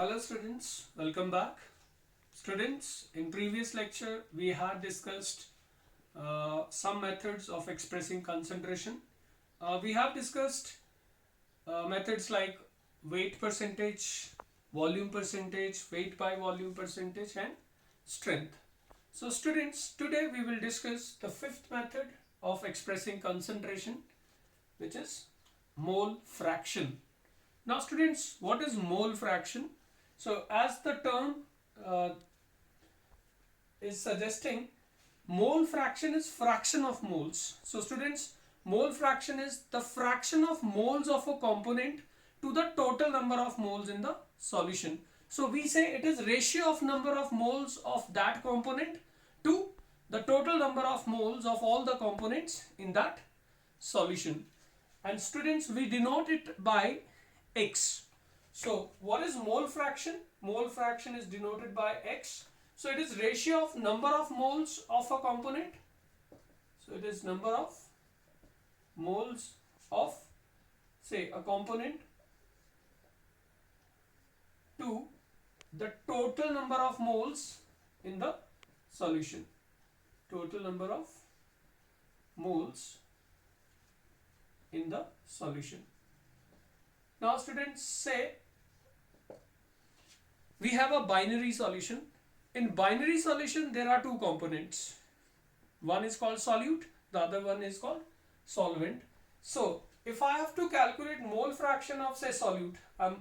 Hello students, welcome back. Students, in previous lecture we had discussed some methods of expressing concentration. We have discussed methods like weight percentage, volume percentage, weight by volume percentage and strength. So students, today we will discuss the fifth method of expressing concentration, which is mole fraction. Now students, what is mole fraction? So as the term uh, is suggesting, mole fraction is fraction of moles. So students, mole fraction is the fraction of moles of a component to the total number of moles in the solution. So we say it is ratio of number of moles of that component to the total number of moles of all the components in that solution. And students, we denote it by X. So what is mole fraction? Mole fraction is denoted by X. So it is ratio of number of moles of a component. So it is number of moles of, say, a component to the total number of moles in the solution. Total number of moles in the solution. Now students, say we have a binary solution. In binary solution there are two components. One is called solute, the other one is called solvent. So if I have to calculate mole fraction of, say, solute, I'm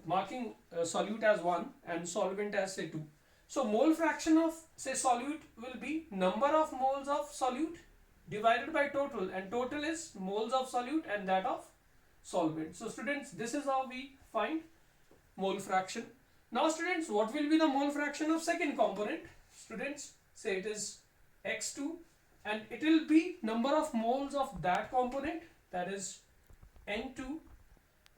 marking solute as 1 and solvent as, say, 2. So mole fraction of, say, solute will be number of moles of solute divided by total, and total is moles of solute and that of solvent. So students, this is how we find mole fraction. Now students, what will be the mole fraction of second component? Students, say it is x2 and it will be number of moles of that component, that is n2,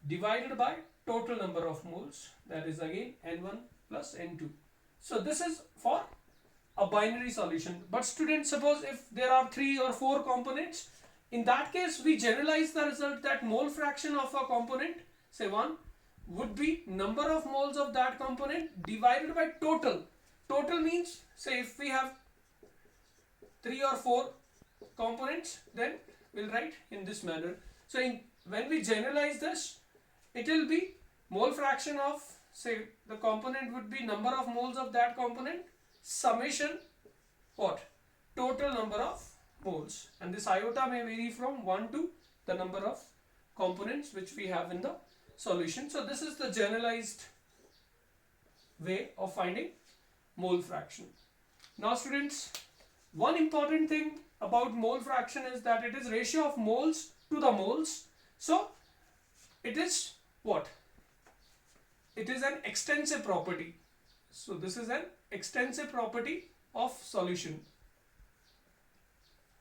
divided by total number of moles, that is again n1 plus n2. So this is for a binary solution. But students, suppose if there are 3 or 4 components, in that case we generalize the result that mole fraction of a component, say 1, would be number of moles of that component divided by total. Total means, say if we have 3 or 4 components, then we'll write in this manner. So when we generalize this, it will be mole fraction of, say, the component would be number of moles of that component summation what? Total number of moles, and this iota may vary from 1 to the number of components which we have in the solution. So this is the generalized way of finding mole fraction. Now students, one important thing about mole fraction is that it is ratio of moles to the moles. So it is what? It is an extensive property. So this is an extensive property of solution.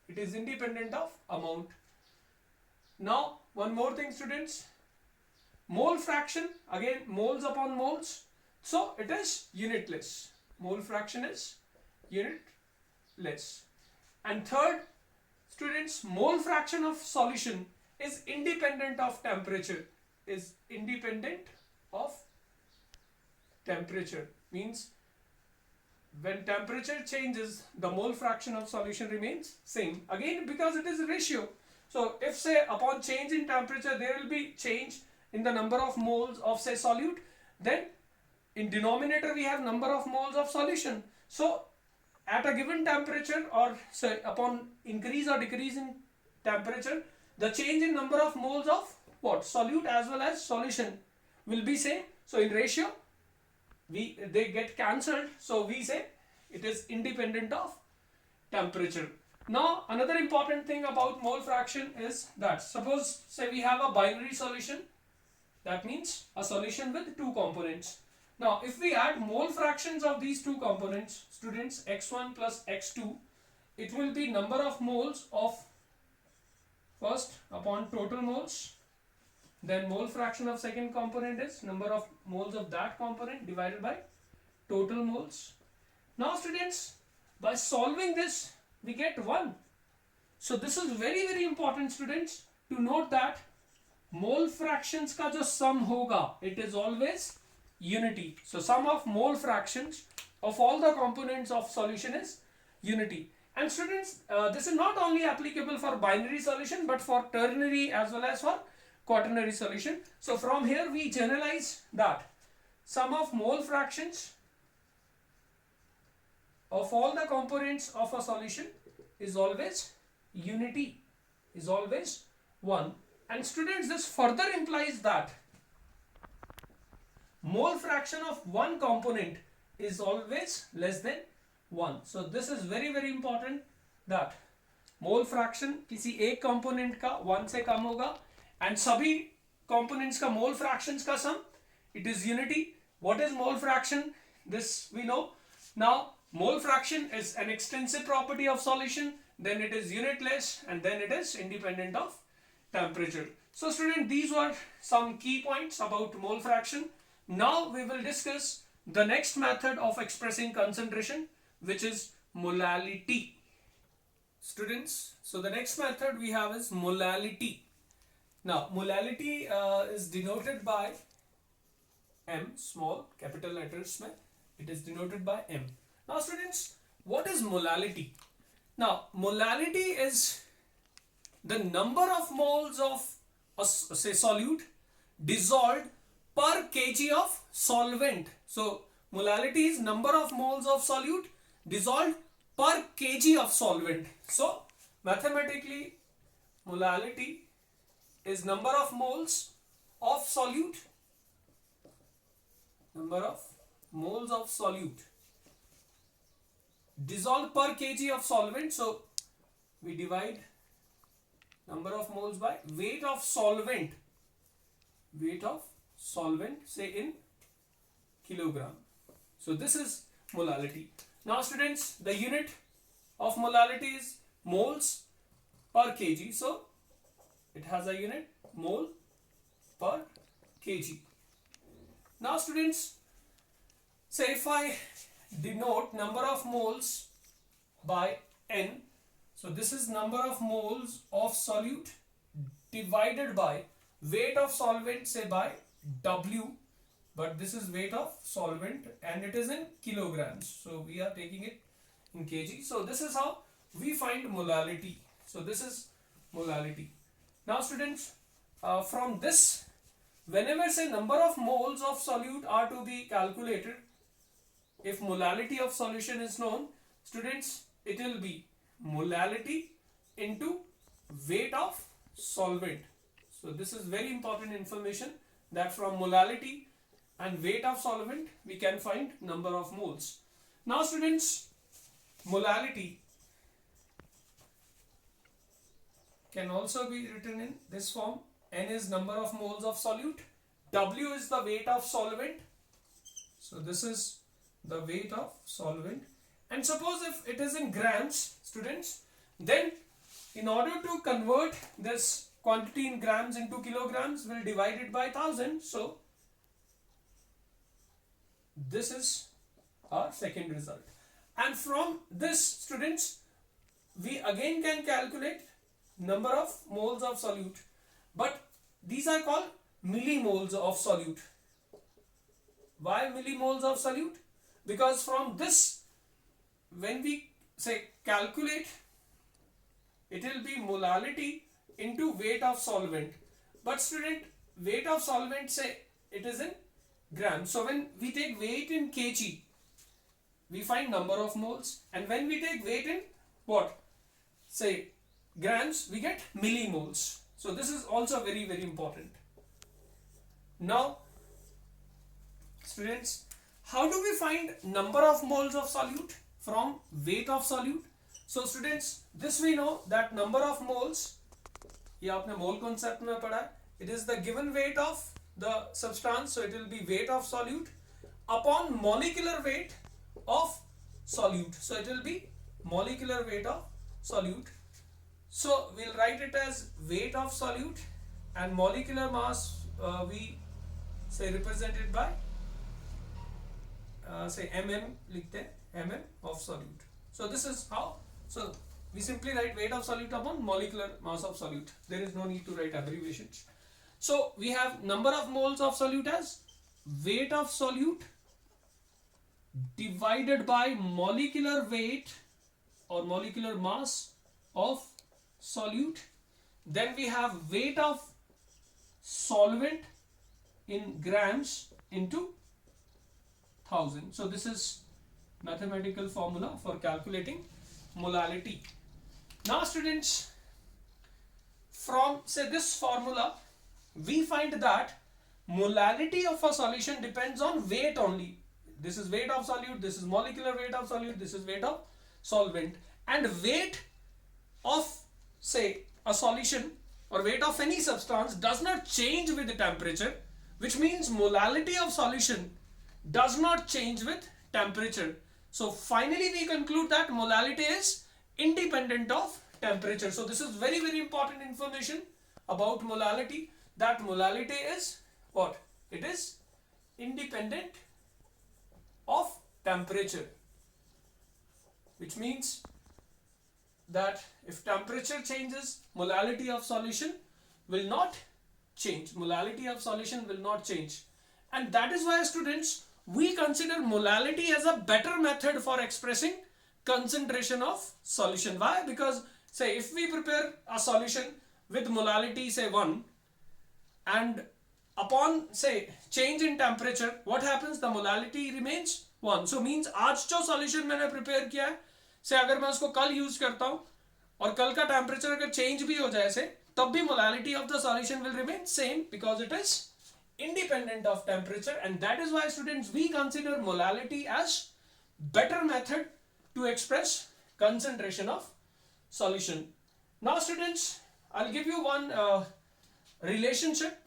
It is independent of amount. Now one more thing students, mole fraction, again moles upon moles, so it is unitless. Mole fraction is unitless. And third, students, mole fraction of solution is independent of temperature. Is independent of temperature, means when temperature changes, the mole fraction of solution remains same, again because it is a ratio. So if, say, upon change in temperature there will be change in the number of moles of, say, solute, then in denominator we have number of moles of solution. So at a given temperature, or say upon increase or decrease in temperature, the change in number of moles of what? Solute as well as solution will be same. So in ratio they get cancelled, so we say it is independent of temperature. Now another important thing about mole fraction is that, suppose, say, we have a binary solution, that means a solution with two components. Now if we add mole fractions of these two components, students, x1 plus x2, it will be number of moles of first upon total moles, then mole fraction of second component is number of moles of that component divided by total moles. Now students, by solving this we get 1. So this is very very important students to note that mole fractions का जो sum होगा, it is always unity. So sum of mole fractions of all the components of solution is unity. And students, this is not only applicable for binary solution but for ternary as well as for quaternary solution. So from here we generalize that sum of mole fractions of all the components of a solution is always unity, is always 1. And students, this further implies that mole fraction of one component is always less than 1. So this is very very important that mole fraction किसी एक component का 1 से कम होगा and सभी components का mole fractions का sum, it is unity. What is mole fraction? This we know. Now mole fraction is an extensive property of solution, then it is unitless, and then it is independent of temperature. So student, these were some key points about mole fraction. Now we will discuss the next method of expressing concentration, which is molality. Students, so the next method we have is molality. Now molality is denoted by M, small capital letters में, it is denoted by M. Now students, what is molality? Now molality is the number of moles of a say solute dissolved per kg of solvent. So molality is number of moles of solute dissolved per kg of solvent. So mathematically molality is number of moles of solute, number of moles of solute dissolved per kg of solvent. So we divide number of moles by weight of solvent, say in kilogram. So this is molality. Now students, the unit of molality is moles per kg. So it has a unit mole per kg. Now students, say if I denote number of moles by N, so this is number of moles of solute divided by weight of solvent, say by W, but this is weight of solvent and it is in kilograms, so we are taking it in kg. So this is how we find molality. So this is molality. Now students, from this, whenever say number of moles of solute are to be calculated, if molality of solution is known, students, it will be molality into weight of solvent. So this is very important information, that from molality and weight of solvent we can find number of moles. Now students, molality can also be written in this form. N is number of moles of solute, W is the weight of solvent, so this is the weight of solvent. And suppose if it is in grams, students, then in order to convert this quantity in grams into kilograms, we'll divide it by 1000. So this is our second result. And from this, students, we again can calculate number of moles of solute, but these are called millimoles of solute. Why millimoles of solute? Because from this, when we say calculate, it will be molality into weight of solvent. But student, weight of solvent, say it is in grams. So when we take weight in kg, we find number of moles, and when we take weight in what, say grams, we get millimoles. So this is also very very important. Now students, how do we find number of moles of solute from weight of solute? So students, this we know that number of moles, ये आपने mole concept में पढ़ा है, it is the given weight of the substance, so it will be weight of solute upon molecular weight of solute, so it will be molecular weight of solute. So we'll write it as weight of solute, and molecular mass we say represented by say mm, लिखते हैं mm of solute. So this is how, so we simply write weight of solute upon molecular mass of solute. There is no need to write abbreviations. So we have number of moles of solute as weight of solute divided by molecular weight or molecular mass of solute. Then we have weight of solvent in grams into 1000. So this is mathematical formula for calculating molality. Now students, from say this formula, we find that molality of a solution depends on weight only. This is weight of solute, this is molecular weight of solute, this is weight of solvent. And weight of say a solution or weight of any substance does not change with the temperature, which means molality of solution does not change with temperature. So finally we conclude that molality is independent of temperature. So this is very, very important information about molality, that molality is what? It is independent of temperature, which means that if temperature changes, molality of solution will not change. Molality of solution will not change. And that is why students, we consider molality as a better method for expressing concentration of solution. Why? Because say if we prepare a solution with molality say 1 and upon say change in temperature, what happens? The molality remains 1. So means आज जो solution मैंने prepare किया है, से अगर मैं उसको कल use करता हूँ और कल का temperature अगर change भी हो जाए से, तब भी molality of the solution will remain same because it is independent of temperature. And that is why students, we consider molality as better method to express concentration of solution. Now students, I'll give you one relationship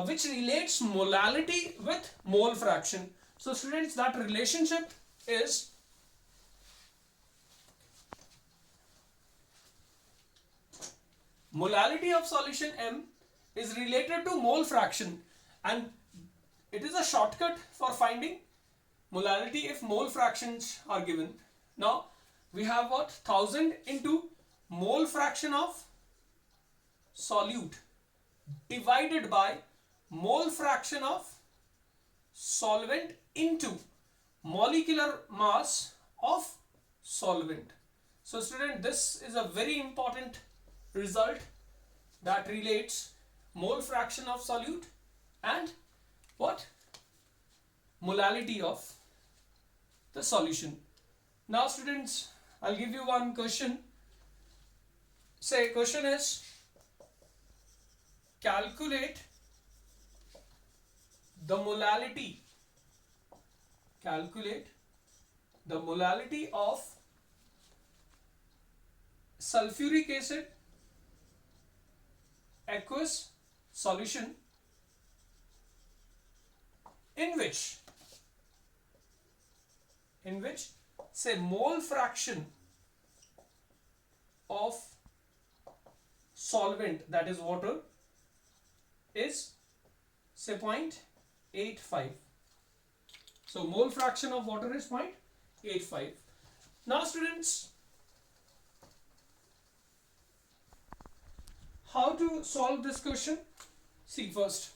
which relates molality with mole fraction. So students, that relationship is molality of solution M is related to mole fraction, and it is a shortcut for finding molality if mole fractions are given. Now we have what? 1000 into mole fraction of solute divided by mole fraction of solvent into molecular mass of solvent. So student, this is a very important result that relates mole fraction of solute and what? Molality of the solution. Now students, I'll give you one question. Say question is calculate the molality of sulfuric acid aqueous solution in which say mole fraction of solvent, that is water, is say 0.85. So mole fraction of water is 0.85. Now students, how to solve this question? See, first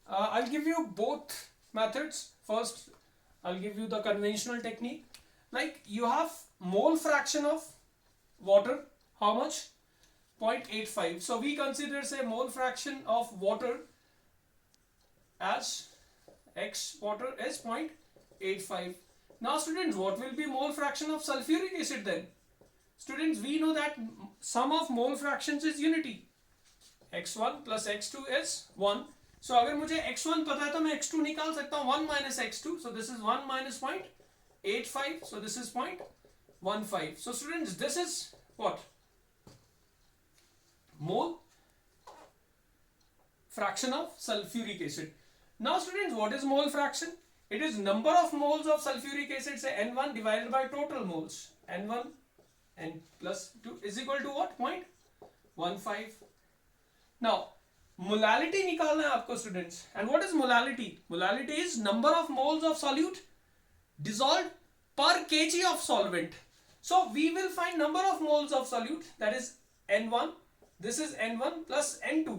I'll give you both methods. First I'll give you the conventional technique. Like you have mole fraction of water, how much? 0.85. So we consider say mole fraction of water as X water is 0.85. Now students, what will be mole fraction of sulfuric acid then? Students, we know that sum of mole fractions is unity. x1 plus x2 is 1. So अगर मुझे x1 पता है तो मैं x2 निकाल सकता हूँ 1 minus x2. So this is 1 minus 0.85. So this is 0.15. So students, this is what? Mole fraction of sulfuric acid. Now students, what is mole fraction? It is number of moles of sulfuric acid, say N1 divided by total moles. N1 and plus 2 is equal to what? 0.15. Now molality निकालना है आपको students. And what is molality? Molality is number of moles of solute dissolved per kg of solvent. So we will find number of moles of solute, that is N1. This is N1 plus N2.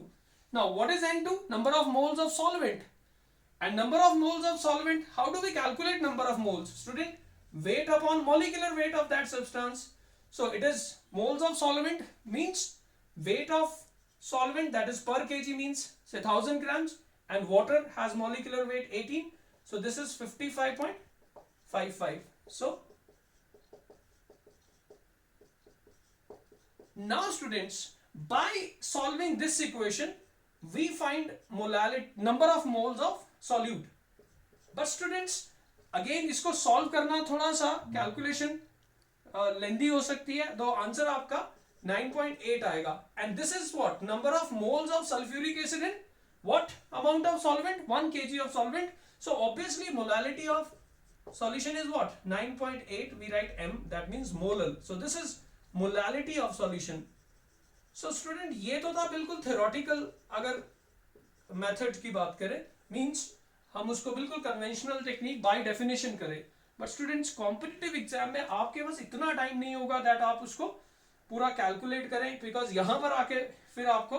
Now what is N2? Number of moles of solvent. And number of moles of solvent, how do we calculate number of moles? Student, weight upon molecular weight of that substance. So it is moles of solvent means weight of solvent, that is per kg means say 1000 grams, and water has molecular weight 18. So this is 55.55. So now students, by solving this equation we find molality, number of moles of solute. But students, again इसको solve करना थोड़ा सा calculation लेंदी हो सकती है, तो answer आपका 9.8 आएगा. And this is what number of moles of sulfuric acid in what amount of solvent? 1 kg of solvent. So obviously molality of solution is what? 9.8. We write m, that means molal. So this is molality of solution. So student, ये तो था बिल्कुल theoretical. अगर method की बात करें, means हम उसको बिल्कुल कन्वेंशनल टेक्निक बाय डेफिनेशन करें. बट स्टूडेंट्स, कॉम्पिटिटिव एग्जाम में आपके पास इतना टाइम नहीं होगा दैट आप उसको पूरा कैलकुलेट करें, बिकॉज यहां पर आके फिर आपको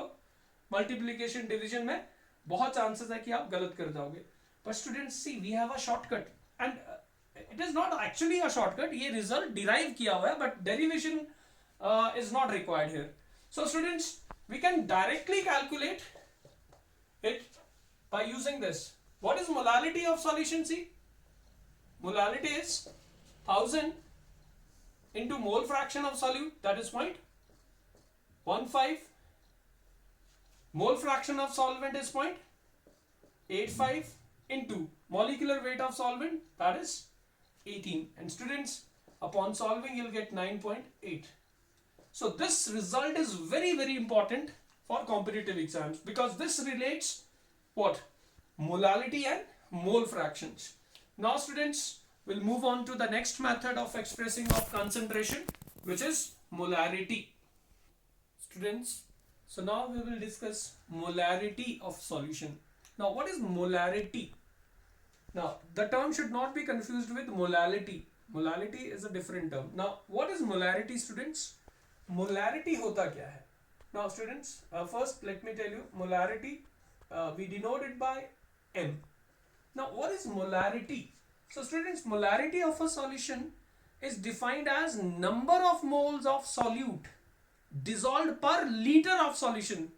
मल्टीप्लीकेशन डिवीजन में बहुत चांसेस है कि आप गलत कर जाओगे. But students, see we have a shortcut and it is not actually a shortcut. ये रिजल्ट डिराइव किया हुआ है but derivation is not required here. So students, we can directly calculate it by using this. What is molality of solution? See, molality is 1000 into mole fraction of solute, that is 0.15. Mole fraction of solvent is 0.85 into molecular weight of solvent, that is 18. And students, upon solving you'll get 9.8. So this result is very, very important for competitive exams, because this relates what? Molality and mole fractions. Now students, we'll move on to the next method of expressing of concentration, which is molarity. Students, so now we will discuss molarity of solution. Now what is molarity? Now the term should not be confused with molality. Molality is a different term. Now what is molarity, students? Molarity hota kya hai? Now students, first let me tell you, molarity we denote it by m. Now what is molarity? So students, molarity of a solution is defined as number of moles of solute dissolved per liter of solution.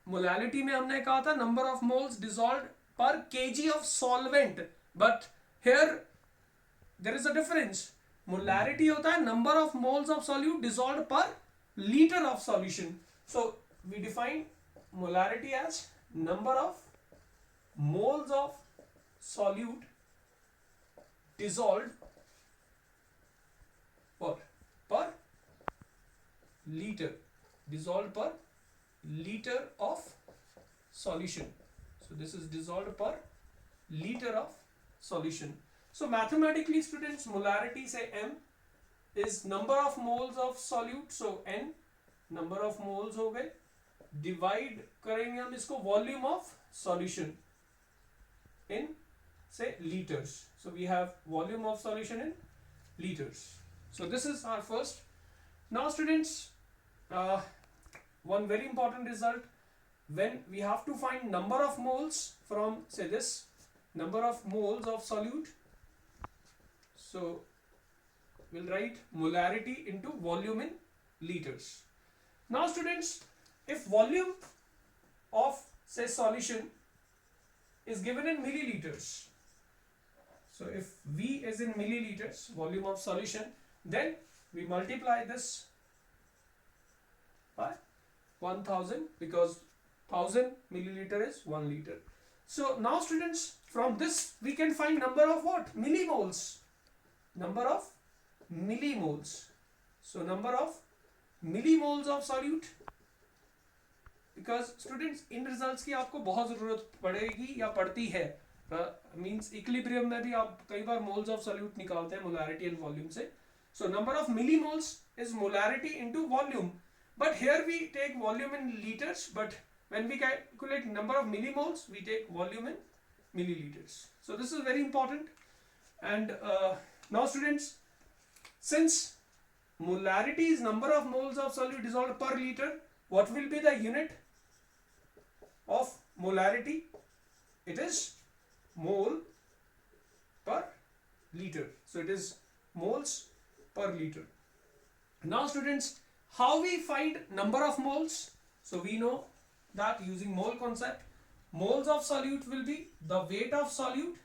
Molality में हमने कहा था number of moles dissolved per kg of solvent, but here there is a difference. Molarity होता है number of moles of solute dissolved per liter of solution. So we define molarity as number of moles of solute dissolved per liter, dissolved per liter of solution. So this is dissolved per liter of solution. So mathematically students, molarity say m is number of moles of solute. So n number of moles हो गए, divide करेंगे हम इसको volume of solution in say liters. So we have volume of solution in liters. So this is our first. Now students, one very important result, when we have to find number of moles from say this number of moles of solute. So we'll write molarity into volume in liters. Now students, if volume of say solution is given in milliliters, so if V is in milliliters, volume of solution, then we multiply this by 1000, because 1000 milliliter is 1 liter. So now students, from this we can find number of what? Millimoles. Number of millimoles. So number of millimoles of solute, because students in results की आपको बहुत ज़रूरत पड़ेगी या पड़ती है. Means equilibrium में भी आप कई बार moles of solute निकालते हैं molarity and volume से. So number of millimoles is molarity into volume. But here we take volume in liters, but when we calculate number of millimoles, we take volume in milliliters. So this is very important. And now students, since molarity is number of moles of solute dissolved per liter, what will be the unit of molarity? it is mole per liter. So it is moles per liter. Now students, how we find number of moles? So we know that using mole concept, moles of solute will be the weight of solute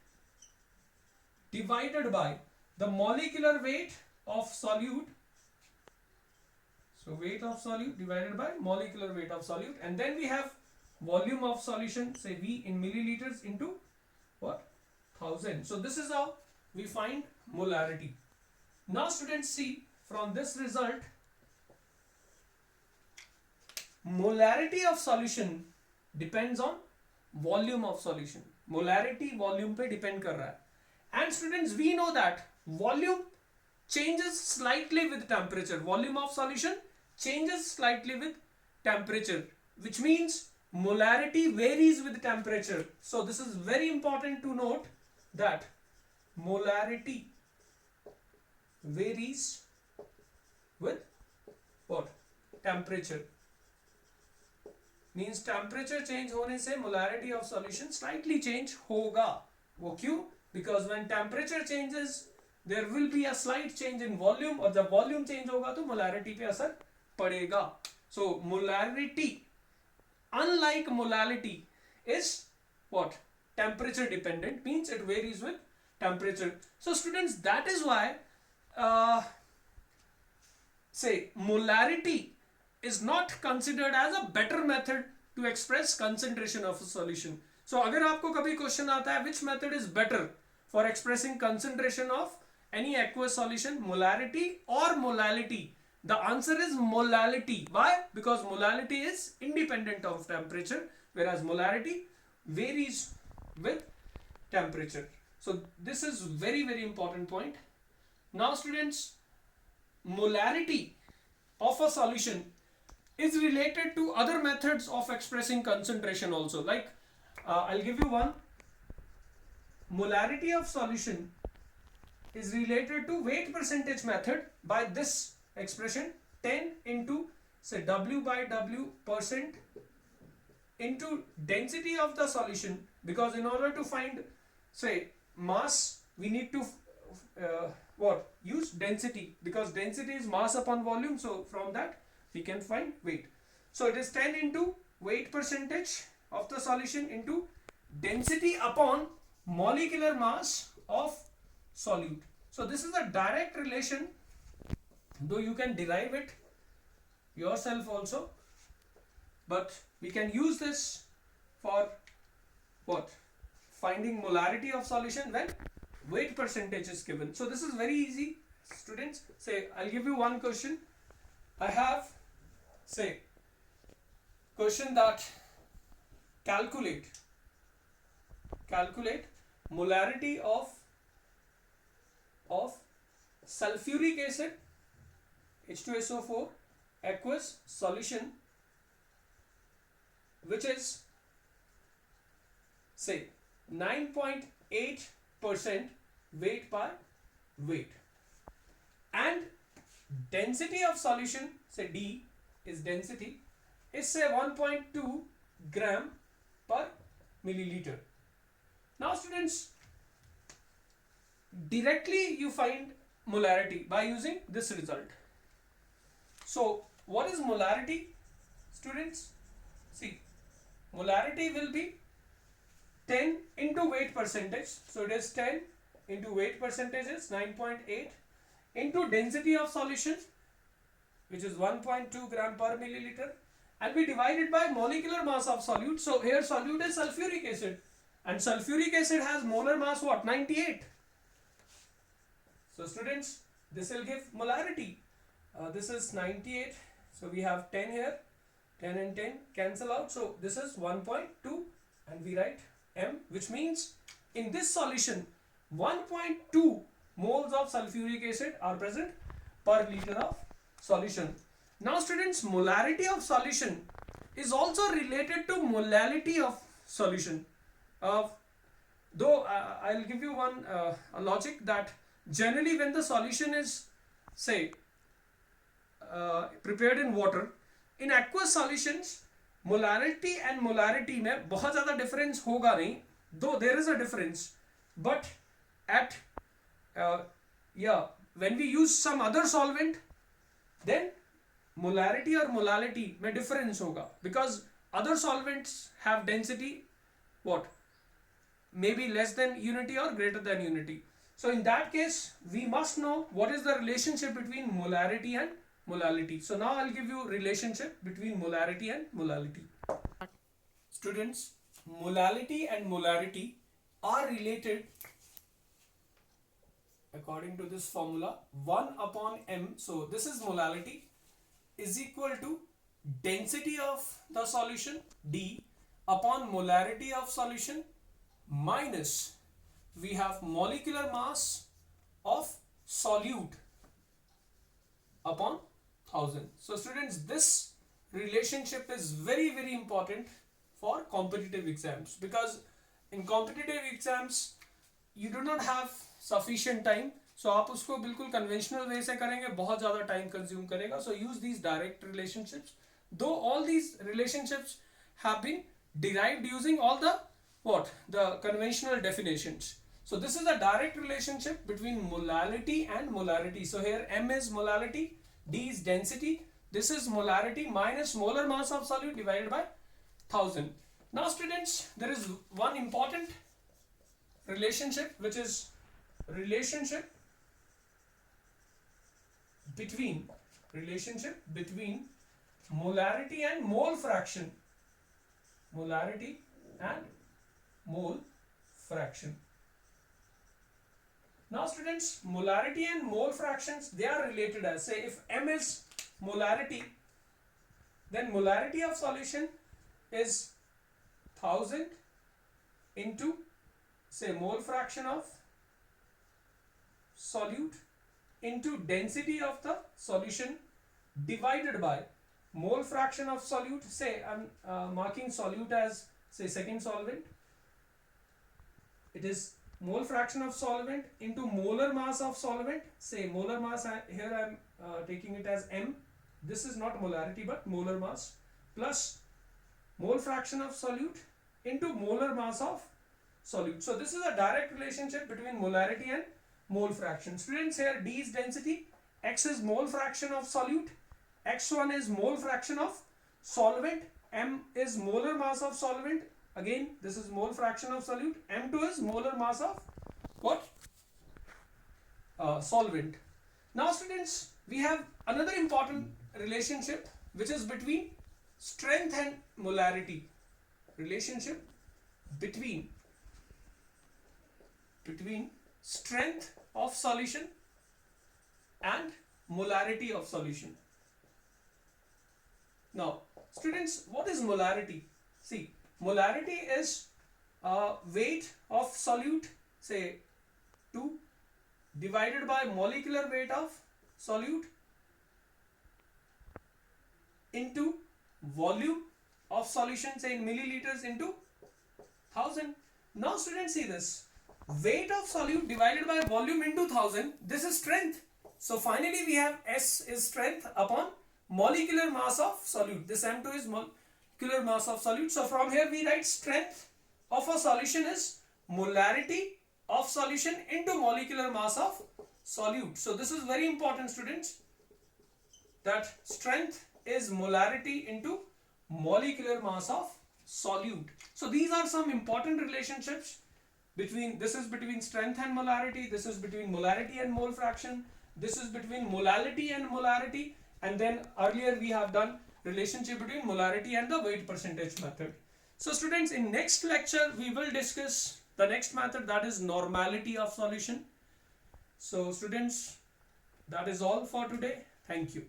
divided by the molecular weight of solute. So weight of solute divided by molecular weight of solute, and then we have volume of solution, say V in milliliters into what? 1000. So this is how we find molarity. Now students, see from this result, molarity of solution depends on volume of solution. Molarity volume पे depend कर रहा है. And students, we know that volume changes slightly with temperature. Volume of solution changes slightly with temperature, which means molarity varies with temperature. So this is very important to note that molarity varies with what? Temperature. Means temperature change होने से molarity of solution slightly change होगा. वो क्यों? Because when temperature changes, there will be a slight change in volume, और जब volume change होगा तो molarity पे असर पड़ेगा. So molarity, unlike molality, is what? Temperature dependent, means it varies with temperature. So students, that is why say molarity is not considered as a better method to express concentration of a solution. So अगर आपको कभी question आता है which method is better for expressing concentration of any aqueous solution, molarity or molality, the answer is molality. Why? Because molality is independent of temperature, whereas molarity varies with temperature. So this is very, very important point. Now students, molarity of a solution is related to other methods of expressing concentration also. Like I'll give you one. Molarity of solution is related to weight percentage method by this expression, 10 into say W by W percent into density of the solution, because in order to find say mass we need to what? Use density, because density is mass upon volume, so from that we can find weight. So it is 10 into weight percentage of the solution into density upon molecular mass of solute. So this is a direct relation, though you can derive it yourself also, but we can use this for what? Finding molarity of solution when weight percentage is given. So this is very easy, students. Say I'll give you one question. I have say question that calculate molarity of sulfuric acid H2SO4 aqueous solution, which is say 9.8% weight by weight, and density of solution, say D is density, is say 1.2 gram per milliliter. Now students, directly you find molarity by using this result. So what is molarity, students? See, molarity will be 10 into weight percentage, so it is 10 into weight percentage is 9.8 into density of solution, which is 1.2 gram per milliliter, and we divide it by molecular mass of solute. So here solute is sulfuric acid, and sulfuric acid has molar mass what? 98. So students, this will give molarity. This is 98, so we have 10 here, 10 and 10 cancel out, so this is 1.2, and we write M, which means in this solution 1.2 moles of sulfuric acid are present per liter of solution. Now students, molarity of solution is also related to molality of solution. Though I'll give you one a logic that generally when the solution is say prepared in water, in aqueous solutions molarity and molarity में बहुत ज़्यादा difference होगा नहीं, though there is a difference, but at when we use some other solvent, then molarity or molality में difference होगा, because other solvents have density what, maybe less than unity or greater than unity. So in that case we must know what is the relationship between molarity and molality. So now I'll give you relationship between molarity and molality. Students, molality and molarity are related according to this formula, 1 upon m. So this is molality is equal to density of the solution D upon molarity of solution minus we have molecular mass of solute upon 1000. So students, this relationship is very very important for competitive exams, because in competitive exams you do not have sufficient time. So आप उसको बिल्कुल conventional way से करेंगे, बहुत ज़्यादा time consume करेगा. So use these direct relationships, though all these relationships have been derived using all the the conventional definitions. So this is a direct relationship between molality and molarity. So here m is molality, d is density, this is molarity minus molar mass of solute divided by 1000. Now students, there is one important relationship, which is relationship between molarity and mole fraction. Molarity and mole fraction. Now students, molarity and mole fractions, they are related as, say, if m is molarity, then molarity of solution is 1000 into, say, mole fraction of solute into density of the solution divided by mole fraction of solute. Say I'm marking solute as, say, second solvent. It is mole fraction of solvent into molar mass of solvent. Say molar mass, here I am taking it as m. This is not molarity but molar mass, plus mole fraction of solute into molar mass of solute. So this is a direct relationship between molarity and mole fraction. Students, here d is density, x is mole fraction of solute, x1 is mole fraction of solvent, m is molar mass of solvent, again this is mole fraction of solute, m2 is molar mass of what? Solvent. Now students, we have another important relationship which is between strength and molarity. Relationship between strength of solution and molarity of solution. Now students, what is molarity? See, molarity is weight of solute, say 2, divided by molecular weight of solute into volume of solution, say in milliliters, into 1000. Now students, see this, weight of solute divided by volume into 1000, this is strength. So finally we have S is strength upon molecular mass of solute. This M2 is molecular mass of solute. So from here we write strength of a solution is molarity of solution into molecular mass of solute. So this is very important, students, that strength is molarity into molecular mass of solute. So these are some important relationships between, this is between strength and molarity, this is between molarity and mole fraction, this is between molality and molarity, and then earlier we have done relationship between molarity and the weight percentage method. So students, in next lecture we will discuss the next method, that is normality of solution. So students, that is all for today. Thank you.